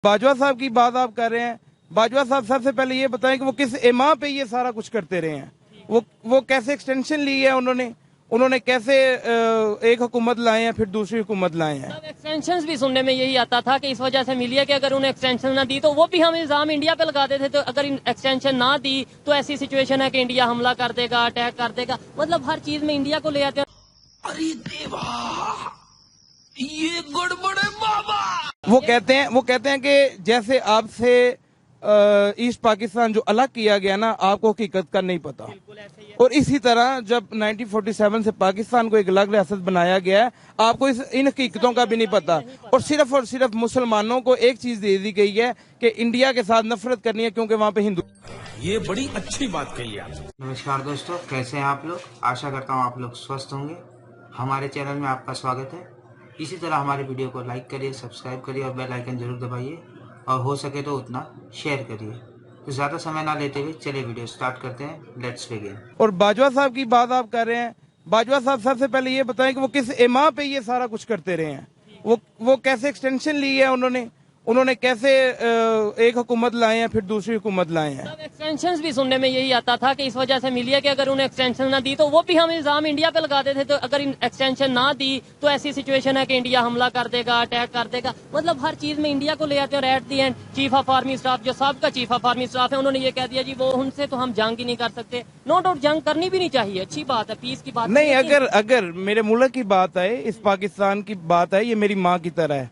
باجوہ صاحب کی بات آپ کر رہے ہیں. باجوہ صاحب سب سے پہلے یہ بتائیں کہ وہ کس ایما پہ یہ سارا کچھ کرتے رہے ہیں. وہ کیسے ایکسٹینشن لی ہے انہوں نے کیسے ایک حکومت لائے ہیں پھر دوسری حکومت لائے ہیں. ایکسٹینشن بھی سننے میں یہی آتا تھا کہ اس وجہ سے ملی ہے کہ اگر انہیں ایکسٹینشن نہ دی تو وہ بھی ہم الزام انڈیا پہ لگاتے تھے. تو اگر ایکسٹینشن نہ دی تو ایسی سچویشن ہے کہ انڈیا حملہ کر دے گا, اٹیک کر دے گا. مطلب ہر چیز میں انڈیا کو لے آتے ہیں. ارے دیوا یہ گڑبڑ ہے بابا. وہ کہتے ہیں کہ جیسے آپ سے ایسٹ پاکستان جو الگ کیا گیا نا, آپ کو حقیقت کا نہیں پتا. اور اسی طرح جب 1947 سے پاکستان کو ایک الگ ریاست بنایا گیا ہے, آپ کو ان حقیقتوں کا بھی نہیں پتا. اور صرف مسلمانوں کو ایک چیز دے دی گئی ہے کہ انڈیا کے ساتھ نفرت کرنی ہے کیونکہ وہاں پہ ہندو. یہ بڑی اچھی بات کہی آپ. نمسکار دوستو, کیسے ہیں آپ لوگ؟ آشا کرتا ہوں آپ لوگ سوستھ ہوں گے. ہمارے چینل میں آپ کا سواگت ہے. اسی طرح ہمارے ویڈیو کو لائک کریے, سبسکرائب کریے اور بیل آئیکن ضرور دبائیے, اور ہو سکے تو اتنا شیئر کریے. تو زیادہ سمے نہ لیتے ہوئے چلے ویڈیو سٹارٹ کرتے ہیں. Let's begin. اور باجوہ صاحب کی بات آپ کر رہے ہیں. باجوہ صاحب سب سے پہلے یہ بتائیں کہ وہ کس ایما پہ یہ سارا کچھ کرتے رہے ہیں. وہ کیسے ایکسٹینشن لی ہے انہوں نے کیسے ایک حکومت لائے ہیں پھر دوسری حکومت لائے ہیں. ایکسٹینشن بھی سننے میں یہی آتا تھا کہ اس وجہ سے ملی ہے کہ اگر انہیں ایکسٹینشن نہ دی تو وہ بھی ہم الزام انڈیا پہ لگاتے تھے. تو اگر ایکسٹینشن نہ دی تو ایسی سچویشن ہے کہ انڈیا حملہ کر دے گا, اٹیک کر دے گا. مطلب ہر چیز میں انڈیا کو لے آتے ہیں. اور at the end chief of army staff جو سابقہ چیف آف آرمی اسٹاف ہے, انہوں نے یہ کہہ دیا جی وہ ان سے تو ہم جنگ ہی نہیں کر سکتے. نو ڈاؤٹ جنگ کرنی بھی نہیں چاہیے, اچھی بات ہے, پیس کی بات نہیں. اگر میرے ملک کی بات آئے, اس پاکستان کی بات آئے, یہ میری ماں کی طرح ہے.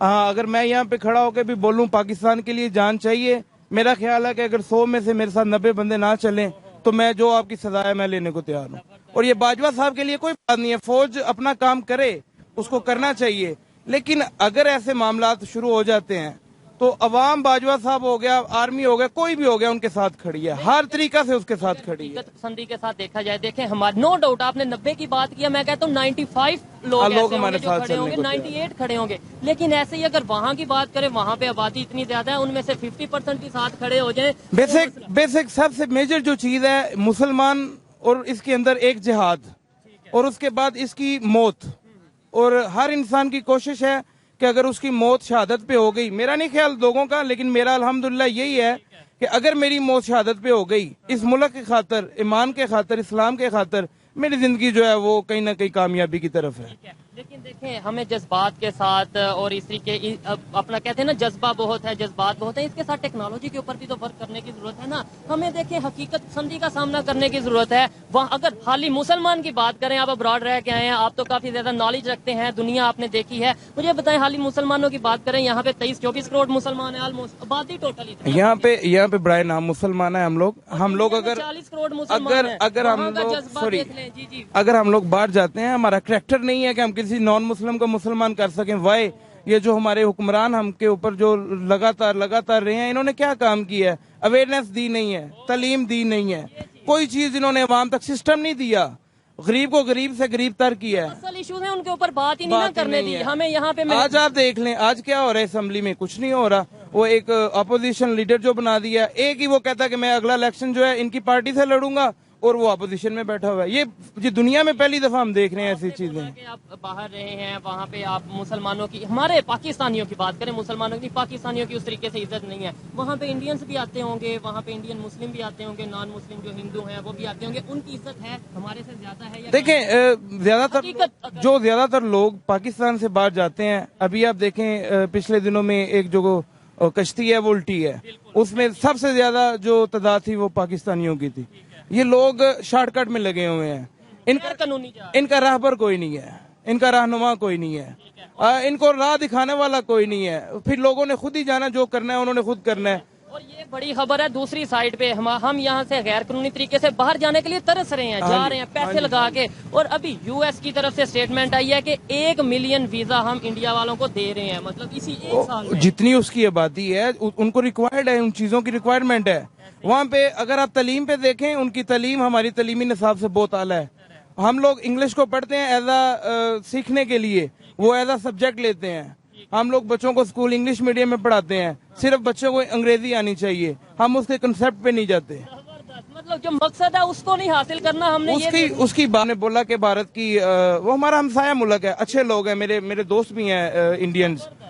ہاں, اگر میں یہاں پہ کھڑا ہو کے بھی بولوں پاکستان کے لیے جان چاہیے, میرا خیال ہے کہ اگر 100 میں سے میرے ساتھ 90 بندے نہ چلیں تو میں جو آپ کی سزا ہے میں لینے کو تیار ہوں. اور یہ باجوہ صاحب کے لیے کوئی بات نہیں ہے, فوج اپنا کام کرے, اس کو کرنا چاہیے. لیکن اگر ایسے معاملات شروع ہو جاتے ہیں تو عوام, باجوہ صاحب ہو گیا, آرمی ہو گیا, کوئی بھی ہو گیا, ان کے ساتھ کھڑی ہے, ہر طریقہ سے اس کے ساتھ کھڑی ہے. پسندی کے ساتھ دیکھا جائے, دیکھیں ہمارے نو ڈاؤٹ آپ نے 90 کی بات کیا, میں کہتا ہوں 95 لوگ ہمارے ساتھ کھڑے ہوں گے, 98 کھڑے ہوں گے. لیکن ایسے ہی اگر وہاں کی بات کریں, وہاں پہ آبادی اتنی زیادہ ہے, ان میں سے 50% بھی ساتھ کھڑے ہو جائیں. بیسک سب سے میجر جو چیز ہے مسلمان, اور اس کے اندر ایک جہاد, اور اس کے بعد اس کی موت. اور ہر انسان کی کوشش ہے کہ اگر اس کی موت شہادت پہ ہو گئی, میرا نہیں خیال لوگوں کا, لیکن میرا الحمدللہ یہی ہے کہ اگر میری موت شہادت پہ ہو گئی, اس ملک کی خاطر, ایمان کے خاطر, اسلام کے خاطر, میری زندگی جو ہے وہ کہیں نہ کہیں کامیابی کی طرف ہے. لیکن دیکھیں ہمیں جذبات کے ساتھ, اور اس طریقے اپنا کہتے ہیں نا جذبہ بہت ہے, جذبات بہت ہے, اس کے ساتھ ٹیکنالوجی کے اوپر بھی تو ورک کرنے کی ضرورت ہے نا. ہمیں دیکھیں حقیقت پسندی کا سامنا کرنے کی ضرورت ہے. وہاں اگر حالی مسلمان کی بات کریں, آپ ابراڈ رہ کے آئے ہیں, آپ تو کافی زیادہ نالج رکھتے ہیں, دنیا آپ نے دیکھی ہے, مجھے بتائیں حالی مسلمانوں کی بات کریں, یہاں پہ 23-24 کروڑ مسلمان ہیں, آلموسٹ آبادی ٹوٹل یہاں پہ برائے نام مسلمان ہیں ہم لوگ اگر 40 کروڑ مسلمان ہیں. اگر ہم لوگ باہر جاتے ہیں, ہمارا کریکٹر نہیں ہے کہ ہم کسی نان مسلم کو مسلمان کر سکیں. وائے یہ جو ہمارے حکمران ہم کے اوپر جو لگاتار رہے ہیں, انہوں نے کیا کام کیا ہے؟ اویئرنیس دی نہیں ہے, تعلیم دی نہیں ہے, کوئی چیز انہوں نے عوام تک سسٹم نہیں دیا, غریب کو غریب سے غریب تر کیا ہے. اصل ایشوز ہیں ان کے اوپر بات ہی نہیں کرنے دی. ہمیں یہاں پہ آج آپ دیکھ لیں آج کیا ہو رہا ہے اسمبلی میں, کچھ نہیں ہو رہا. وہ ایک اپوزیشن لیڈر جو بنا دیا, ایک ہی وہ کہتا ہے کہ میں اگلا الیکشن جو ہے ان کی پارٹی سے لڑوں گا, اور وہ اپوزیشن میں بیٹھا ہوا ہے. یہ دنیا میں پہلی دفعہ ہم دیکھ رہے ہیں ایسی چیزیں. آپ باہر رہے ہیں, وہاں پہ آپ مسلمانوں کی, ہمارے پاکستانیوں کی بات کریں, مسلمانوں کی, پاکستانیوں کی اس طریقے سے عزت نہیں ہے. وہاں پہ انڈینس بھی آتے ہوں گے, وہاں پہ انڈین مسلم بھی آتے ہوں گے, نان مسلم جو ہندو ہیں وہ بھی آتے ہوں گے, ان کی عزت ہے ہمارے سے زیادہ ہے. دیکھیں زیادہ تر لوگ پاکستان سے باہر جاتے ہیں. ابھی آپ دیکھیں پچھلے دنوں میں ایک جو کشتی ہے وہ الٹی ہے, اس میں سب سے زیادہ جو تعداد تھی وہ پاکستانیوں کی تھی. یہ لوگ شارٹ کٹ میں لگے ہوئے ہیں, ان کا راہبر کوئی نہیں ہے, ان کا رہنما کوئی نہیں ہے, ان کو راہ دکھانے والا کوئی نہیں ہے. پھر لوگوں نے خود ہی جانا, جو کرنا ہے انہوں نے خود کرنا ہے. اور یہ بڑی خبر ہے دوسری سائڈ پہ, ہم یہاں سے غیر قانونی طریقے سے باہر جانے کے لیے ترس رہے ہیں, جا رہے ہیں پیسے لگا کے. اور ابھی یو ایس کی طرف سے اسٹیٹمنٹ آئی ہے کہ 1 ملین ویزا ہم انڈیا والوں کو دے رہے ہیں, مطلب اسی ایک سال میں. جتنی اس کی آبادی ہے ان کو ریکوائرڈ ہے, ان چیزوں کی ریکوائرمنٹ ہے. وہاں پہ اگر آپ تعلیم پہ دیکھیں, ان کی تعلیم ہماری تعلیمی نصاب سے بہت اعلیٰ ہے. ہم لوگ انگلش کو پڑھتے ہیں ایز اے سیکھنے کے لیے, وہ ایز اے سبجیکٹ لیتے ہیں. ہم لوگ بچوں کو اسکول انگلش میڈیم میں پڑھاتے ہیں, صرف بچوں کو انگریزی آنی چاہیے, ہم اس کے کنسپٹ پہ نہیں جاتے. مطلب جو مقصد ہے اس کو نہیں حاصل کرنا ہم نے. اس کی بات نے بولا کہ بھارت کی, وہ ہمارا ہمسایہ ملک ہے, اچھے لوگ ہیں, میرے دوست بھی ہیں انڈینز,